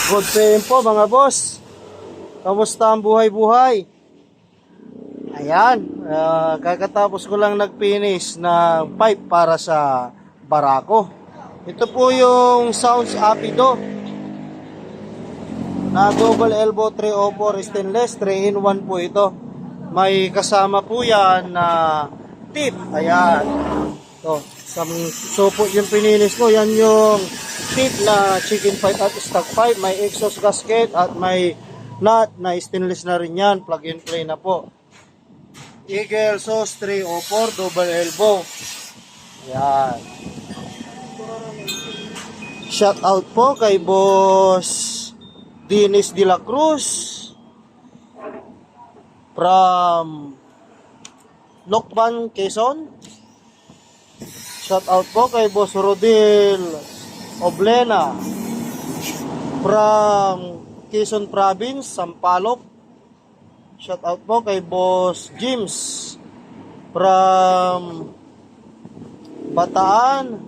Good PM po mga boss. Kamusta ang buhay-buhay? Ayan, kakatapos ko lang nag-finish ng pipe para sa barako. Ito po yung Sounds Apido na double elbow 304 stainless, 3-in-1 po ito. May kasama po yan na tip. Ayan. So po yung finish ko, yan yung tip na chicken pipe at stock pipe. May exhaust gasket at may nut na stainless na rin yan. Plug and play na po. Eagle Sauce 304 double elbow. Ayan. Shout out po kay Boss Dennis de la Cruz from Lokban, Quezon. Shout out po kay Boss Rodil Oblena from Quezon Province, Sampaloc. Shout out po kay Boss James from Bataan.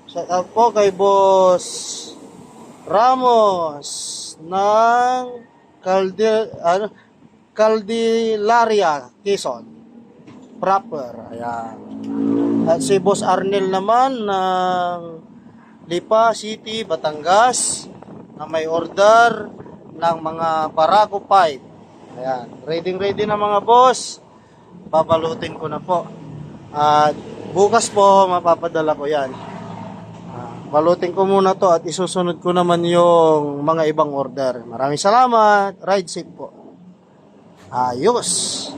Shout out po kay Boss Ramos ng Caldelaria, Quezon proper. Ayan. At si Boss Arnel naman ng Lipa City, Batangas, na may order ng mga barako pipe. Ayan. Ready na mga boss. Babalutin ko na po. At bukas po mapapadala ko yan. Balutin ko muna to at isusunod ko naman yung mga ibang order. Maraming salamat. Ride safe po. Ayos.